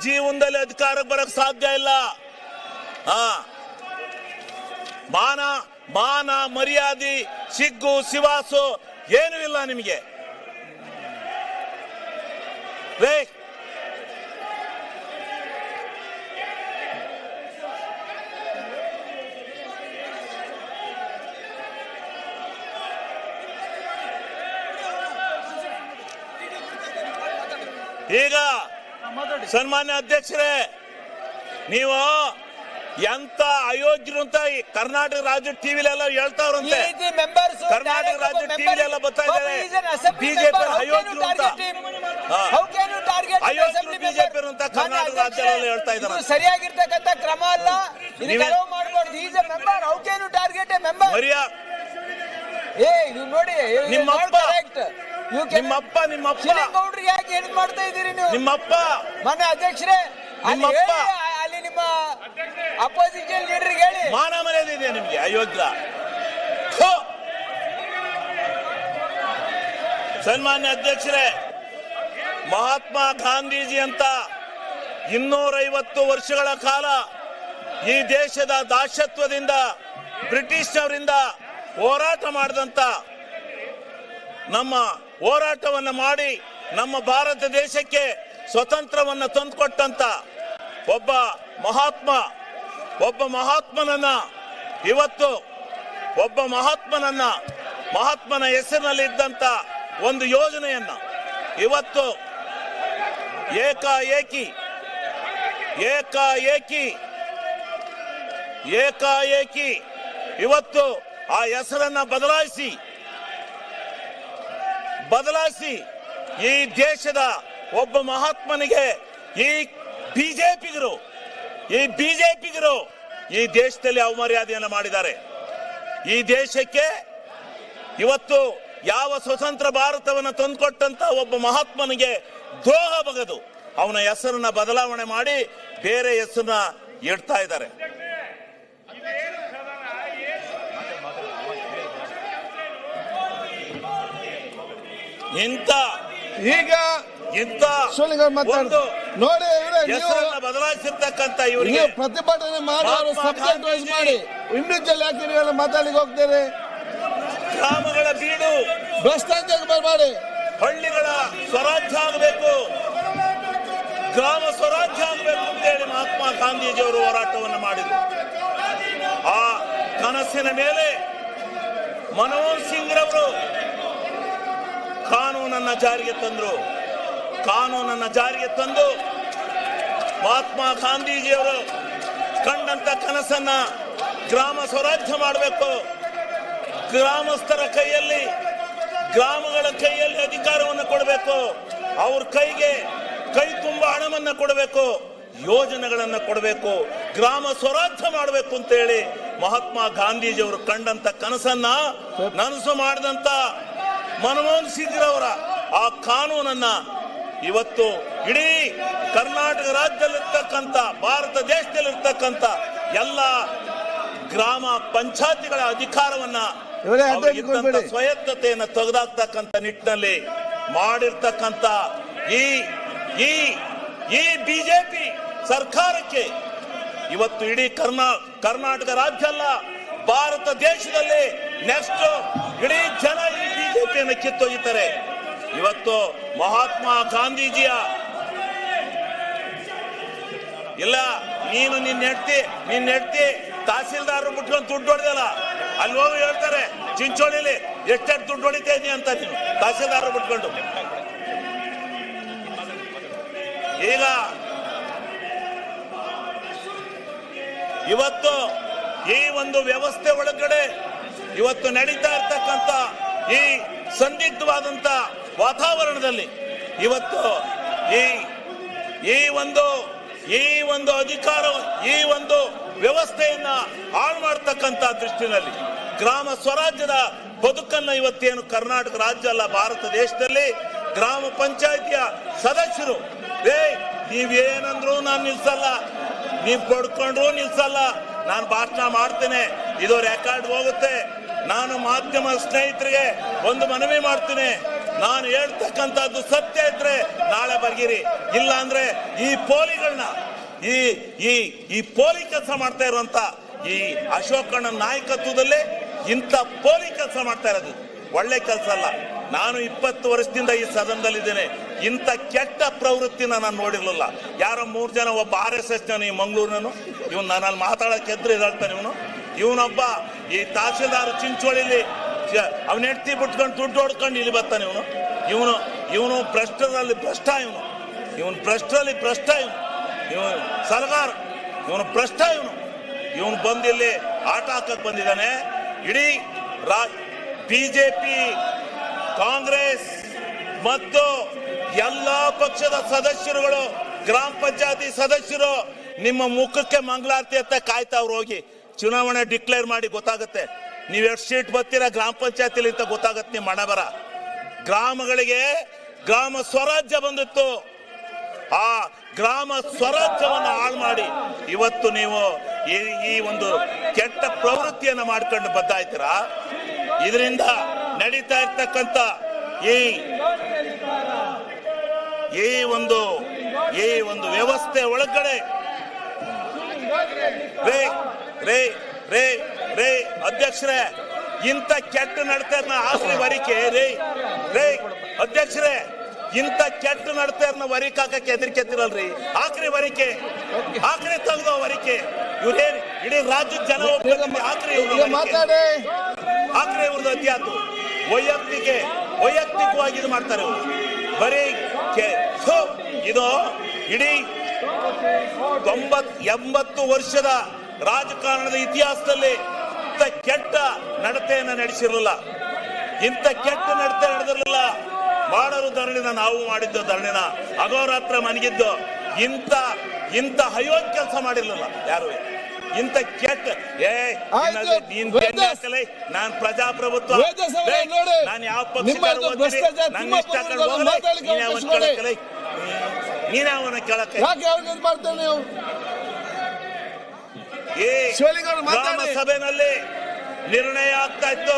ಜೀವನದಲ್ಲಿ ಅಧಿಕಾರಕ್ಕೆ ಬರಕ್ ಸಾಧ್ಯ ಇಲ್ಲ. ಮಾನ ಮರ್ಯಾದೆ ಸಿಗ್ಗು ಸಿವಾಸು ಏನೂ ಇಲ್ಲ ನಿಮಗೆ. ಈಗ ಸನ್ಮಾನ್ಯ ಅಧ್ಯಕ್ಷರೇ, ನೀವು ಎಂತ ಅಯೋಗ್ಯರು ಅಂತ ಕರ್ನಾಟಕ ರಾಜ್ಯ ಟಿವಿಲೆಲ್ಲ ಹೇಳ್ತಾವ್ರಂತೆ. ಕರ್ನಾಟಕ ರಾಜ್ಯ ಟಿವಿಲೆಲ್ಲ ಬರ್ತಾ ಇದ್ದಾರೆ ಬಿಜೆಪಿ ಅಯೋಗ್ಯರು ಅಂತ, ಅಯೋಗ್ಯರು ಬಿಜೆಪಿ ಅಂತ ಕರ್ನಾಟಕ ರಾಜ್ಯದಲ್ಲಿ ಹೇಳ್ತಾ ಇದ್ದಾರೆ. ಸರಿಯಾಗಿರ್ತಕ್ಕಂಥ ಕ್ರಮ ಅಲ್ಲ. ನೋಡಿ ನಿಮ್ಮಪ್ಪ ಗೌಡ್ರಿಗೆ ಯಾಕೆ ಹೆಲ್ಪ್ ಮಾಡ್ತಾ ಇದ್ದೀರಿ ನೀವು? ನಿಮ್ಮಪ್ಪ ಮನೆ ಅಧ್ಯಕ್ಷರೇ ಅಲ್ಲಿ ನಿಮ್ಮ ಅಪೋಸಿಷನ್ ಲೀಡರ್ಗೆ ಹೇಳಿ. ಮಾನ ಮರ್ಯಾದೆ ಇದೆ ನಿಮ್ಗೆ ಅಯೋಗ್ಯ. ಸನ್ಮಾನ್ಯ ಅಧ್ಯಕ್ಷರೇ, ಮಹಾತ್ಮ ಗಾಂಧೀಜಿ ಅಂತ 250 ವರ್ಷಗಳ ಕಾಲ ಈ ದೇಶದ ದಾಸತ್ವದಿಂದ ಬ್ರಿಟಿಷ್ನವರಿಂದ ಹೋರಾಟ ಮಾಡಿದಂತ, ನಮ್ಮ ಹೋರಾಟವನ್ನು ಮಾಡಿ ನಮ್ಮ ಭಾರತ ದೇಶಕ್ಕೆ ಸ್ವತಂತ್ರವನ್ನು ತಂದುಕೊಟ್ಟಂತ ಒಬ್ಬ ಮಹಾತ್ಮನನ್ನ ಇವತ್ತು ಮಹಾತ್ಮನ ಹೆಸರಿನಲ್ಲಿ ಇದ್ದಂತ ಒಂದು ಯೋಜನೆಯನ್ನ ಇವತ್ತು ಏಕಾಏಕಿ ಇವತ್ತು ಆ ಹೆಸರನ್ನ ಬದಲಾಯಿಸಿ ಈ ದೇಶದ ಒಬ್ಬ ಮಹಾತ್ಮನಿಗೆ ಈ ಬಿಜೆಪಿಗರು ಈ ದೇಶದಲ್ಲಿ ಅವಮರ್ಯಾದೆಯನ್ನು ಮಾಡಿದ್ದಾರೆ. ಈ ದೇಶಕ್ಕೆ ಇವತ್ತು ಯಾವ ಸ್ವತಂತ್ರ ಭಾರತವನ್ನು ತಂದುಕೊಟ್ಟಂತ ಒಬ್ಬ ಮಹಾತ್ಮನಿಗೆ ದ್ರೋಹ ಬಗೆದು ಅವನ ಹೆಸರನ್ನ ಬದಲಾವಣೆ ಮಾಡಿ ಬೇರೆ ಹೆಸರನ್ನ ಇಡ್ತಾ ಇದ್ದಾರೆ. ನೋಡಿ ಹೆಸರನ್ನ ಬದಲಾಯಿಸಿರ್ತಕ್ಕಂಥ ಇವರಿಗೆ ಪ್ರತಿಭಟನೆ ಮಾಡಿ ಸಬ್ಜೆಕ್ಟ್ ವೈಸ್ ಮಾಡಿ ಇಂಡಿವಿಜುವಲ್ ಯಾಕೆ ನೀವೆಲ್ಲ ಮಾತಾಡ್ಲಿಕ್ಕೆ ಹೋಗ್ತೀರಿ? ಗ್ರಾಮಗಳ ಬೀಡು ಭ್ರಷ್ಟಾಚಾರ ಬರಬೇಡಿ. ಹಳ್ಳಿಗಳ ಸ್ವರಾಜ್ಯ ಆಗಬೇಕು, ಗ್ರಾಮ ಸ್ವರಾಜ್ಯ ಆಗಬೇಕು ಅಂತೇಳಿ ಮಹಾತ್ಮ ಗಾಂಧೀಜಿಯವರು ಹೋರಾಟವನ್ನು ಮಾಡಿದರು. ಆ ಕನಸಿನ ಮೇಲೆ ಮನಮೋಹನ್ ಸಿಂಗ್ ರವರು ಕಾನೂನನ್ನ ಜಾರಿಗೆ ತಂದು ಮಹಾತ್ಮ ಗಾಂಧೀಜಿಯವರು ಕಂಡಂತ ಕನಸನ್ನ ಗ್ರಾಮ ಸ್ವರಾಜ್ಯ ಮಾಡಬೇಕು, ಗ್ರಾಮಸ್ಥರ ಕೈಯಲ್ಲಿ ಗ್ರಾಮಗಳ ಕೈಯಲ್ಲಿ ಅಧಿಕಾರವನ್ನು ಕೊಡಬೇಕು, ಅವ್ರ ಕೈ ತುಂಬ ಹಣವನ್ನ ಕೊಡಬೇಕು, ಯೋಜನೆಗಳನ್ನ ಕೊಡಬೇಕು, ಗ್ರಾಮ ಸ್ವರಾಜ್ಯ ಮಾಡಬೇಕು ಅಂತ ಹೇಳಿ ಮಹಾತ್ಮ ಗಾಂಧೀಜಿಯವರು ಕಂಡಂತ ಕನಸನ್ನ ನನಸು ಮಾಡಿದಂತ ಮನಮೋಹನ್ ಸಿಂಗ್ ರವರ ಆ ಕಾನೂನನ್ನ ಇವತ್ತು ಇಡೀ ಕರ್ನಾಟಕ ರಾಜ್ಯದಲ್ಲಿರ್ತಕ್ಕಂಥ ಭಾರತ ದೇಶದಲ್ಲಿರ್ತಕ್ಕಂಥ ಎಲ್ಲ ಗ್ರಾಮ ಪಂಚಾಯತಿಗಳ ಅಧಿಕಾರವನ್ನ ಸ್ವಾಯತ್ತತೆಯನ್ನು ತೆಗೆದಾಕ್ತಕ್ಕಂಥ ನಿಟ್ಟಿನಲ್ಲಿ ಮಾಡಿರ್ತಕ್ಕಂಥ ಈ ಬಿಜೆಪಿ ಸರ್ಕಾರಕ್ಕೆ ಇವತ್ತು ಇಡೀ ಕರ್ನಾಟಕ ರಾಜ್ಯ ಅಲ್ಲ ಭಾರತ ದೇಶದಲ್ಲಿ ನೆಕ್ಸ್ಟ್ ಇಡೀ ಜನ ಈ ಬಿಜೆಪಿಯನ್ನು ಕಿತ್ತೊಯ್ಯುತ್ತಾರೆ. ಇವತ್ತು ಮಹಾತ್ಮ ಗಾಂಧೀಜಿಯ ಇಲ್ಲ ನೀನು ನಿನ್ನ ಹೆಂಡತಿ ತಹಸೀಲ್ದಾರ್ ಬಿಟ್ಕೊಂಡು ದುಡ್ಡು ಹೊಡೆದಲ್ಲ, ಅಲ್ಲಿ ಹೋಗಿ ಹೇಳ್ತಾರೆ ಚಿಂಚೋಳಿಲಿ ಎಷ್ಟೆಷ್ಟು ದುಡ್ಡು ಹೊಡಿತಾ ಇದೀಯ ಅಂತ ನೀನು ತಹಸೀಲ್ದಾರ್ ಬಿಟ್ಕೊಂಡು. ಈಗ ಇವತ್ತು ಈ ಒಂದು ವ್ಯವಸ್ಥೆ ಒಳಗಡೆ ಇವತ್ತು ನಡೀತಾ ಇರ್ತಕ್ಕಂಥ ಈ ಸಂದಿಗ್ಧವಾದಂತ ವಾತಾವರಣದಲ್ಲಿ ಇವತ್ತು ಈ ಒಂದು ಅಧಿಕಾರ ಈ ಒಂದು ವ್ಯವಸ್ಥೆಯನ್ನ ಹಾಳು ಮಾಡತಕ್ಕಂತ ದೃಷ್ಟಿನಲ್ಲಿ ಗ್ರಾಮ ಸ್ವರಾಜ್ಯದ ಬದುಕನ್ನ ಇವತ್ತೇನು ಕರ್ನಾಟಕ ರಾಜ್ಯ ಅಲ್ಲ ಭಾರತ ದೇಶದಲ್ಲಿ ಗ್ರಾಮ ಪಂಚಾಯಿತಿಯ ಸದಸ್ಯರು ನೀವೇನಂದ್ರು ನಾನು ನಿಲ್ಸಲ್ಲ, ನೀವ್ ಪಡ್ಕೊಂಡ್ರು ನಿಲ್ಸಲ್ಲ, ನಾನು ಭಾಷಣ ಮಾಡ್ತೇನೆ, ಇದು ರೆಕಾರ್ಡ್ ಹೋಗುತ್ತೆ. ನಾನು ಮಾಧ್ಯಮ ಸ್ನೇಹಿತರಿಗೆ ಒಂದು ಮನವಿ ಮಾಡ್ತೀನಿ, ನಾನು ಹೇಳ್ತಕ್ಕಂಥದ್ದು ಸತ್ಯ ಇದ್ರೆ ನಾಳೆ ಬರ್ಗಿರಿ, ಇಲ್ಲ ಅಂದ್ರೆ ಈ ಪೋಲಿಗಳನ್ನ ಈ ಈ ಈ ಪೋಲಿ ಕೆಲಸ ಮಾಡ್ತಾ ಇರುವಂತ ಈ ಅಶೋಕಣ್ಣ ನಾಯಕತ್ವದಲ್ಲೇ ಇಂಥ ಪೋಲಿ ಕೆಲಸ ಮಾಡ್ತಾ ಇರೋದು ಒಳ್ಳೆ ಕೆಲಸ ಅಲ್ಲ. ನಾನು 20 ವರ್ಷದಿಂದ ಈ ಸದನದಲ್ಲಿದ್ದೇನೆ, ಇಂಥ ಕೆಟ್ಟ ಪ್ರವೃತ್ತಿನ ನಾನು ನೋಡಿರ್ಲಿಲ್ಲ. ಯಾರೋ 3 ಜನ, ಒಬ್ಬ RSS ಈ ಮಂಗಳೂರಿನನು, ಇವನು ನಾನು ಮಾತಾಡಕ್ಕೆ ಎದ್ರು ಹೇಳ್ತಾನೆ. ಇವನೊಬ್ಬ ಈ ತಹಸೀಲ್ದಾರ್ ಚಿಂಚೋಳಿಲಿ ಅವನ ಹೆಂಡತಿ ಬಿಟ್ಕೊಂಡು ದುಡ್ಡು ಹೊಡ್ಕೊಂಡು ಇಲ್ಲಿ ಬರ್ತಾನೆ. ಇವನು ಭ್ರಷ್ಟರಲ್ಲಿ ಭ್ರಷ್ಟ, ಇವನು ಭ್ರಷ್ಟರಲ್ಲಿ ಭ್ರಷ್ಟ, ಇವನು ಸಲಗಾರ, ಇವನು ಭ್ರಷ್ಟ, ಇವನು ಬಂದಿಲ್ಲಿ ಆಟ ಹಾಕಕ್ ಬಂದಿದ್ದಾನೆ. ಇಡೀ ಬಿಜೆಪಿ, ಕಾಂಗ್ರೆಸ್ ಮತ್ತು ಎಲ್ಲಾ ಪಕ್ಷದ ಸದಸ್ಯರುಗಳು, ಗ್ರಾಮ ಪಂಚಾಯತಿ ಸದಸ್ಯರು ನಿಮ್ಮ ಮುಖಕ್ಕೆ ಮಂಗಳಾರತಿ ಅಂತ ಕಾಯ್ತಾವ್ರು. ಹೋಗಿ ಚುನಾವಣೆ ಡಿಕ್ಲೇರ್ ಮಾಡಿ, ಗೊತ್ತಾಗುತ್ತೆ ನೀವು ಎಷ್ಟು ಸೀಟ್ ಬರ್ತೀರಾ ಗ್ರಾಮ ಪಂಚಾಯತಿಲಿ ಅಂತ ಗೊತ್ತಾಗತ್ತೆ. ನಿಮ್ಮ ಹಣೆ ಬರ. ಗ್ರಾಮಗಳಿಗೆ ಗ್ರಾಮ ಸ್ವರಾಜ್ಯ ಬಂದಿತ್ತು, ಆ ಗ್ರಾಮ ಸ್ವರಾಜ್ಯವನ್ನು ಹಾಳು ಮಾಡಿ ಇವತ್ತು ನೀವು ಈ ಒಂದು ಕೆಟ್ಟ ಪ್ರವೃತ್ತಿಯನ್ನು ಮಾಡ್ಕೊಂಡು ಬದ್ದಾಯ್ತೀರಾ. ಇದರಿಂದ ನಡೀತಾ ಇರ್ತಕ್ಕಂಥ ಈ ಒಂದು ವ್ಯವಸ್ಥೆ ಒಳಗಡೆ ರೇ ಅಧ್ಯಕ್ಷರೇ, ಇಂಥ ಕೆಟ್ಟ ನಡತೆಯನ್ನ ಆಸ್ತಿ ವರಿಕೆ ರೇ ಅಧ್ಯಕ್ಷರೇ, ಇಂಥ ಕೆಟ್ಟ ನಡತೆಯನ್ನ ವರಿಕೆ ಹಾಕಕ್ಕೆ ಹೆದರಿಕೆತ್ತಿರಲ್ರಿ. ಆಕ್ರಿ ವರಿಕೆ, ಆಕ್ರಿ ತೆಗೆದೋ ವರಿಕೆ. ಇವ್ರೇನ್ ಇಡೀ ರಾಜ್ಯದ ಜನ ಆಕ್ರಿ ಇವ್ರದ್ದು ಅಧ್ಯಾತು ವೈಯಕ್ತಿಕವಾಗಿ ಇದು ಮಾಡ್ತಾರೆ ಇವರು. ಬರೀ ಇದು ಇಡೀ 80 ವರ್ಷದ ರಾಜಕಾರಣದ ಇತಿಹಾಸದಲ್ಲಿ ಇಂಥ ಕೆಟ್ಟ ನಡತೆಯನ್ನು ನಡೆಸಿರಲಿಲ್ಲ, ಇಂಥ ಕೆಟ್ಟ ನಡತೆ ನಡೆದಿರಲಿಲ್ಲ. ಮಾಡಲು ಧರಣಿನ ನಾವು ಮಾಡಿದ್ದು, ಧರಣಿನ ಅಗೋರಾತ್ರ ಮನಗಿದ್ದು, ಇಂಥ ಅಯೋಗ್ಯ ಕೆಲಸ ಮಾಡಿರ್ಲಿಲ್ಲ ಯಾರು. ಇಂಥ ಕೆಟ್ಟ ನಾನ್ ಪ್ರಜಾಪ್ರಭುತ್ವ, ನಾನು ಯಾವ ಪಕ್ಷ ನೀನಾವನ್ನ ಕೇಳಕ್ಕೆ ಗ್ರಾಮ ಸಭೆಯಲ್ಲಿ ನಿರ್ಣಯ ಆಗ್ತಾ ಇತ್ತು.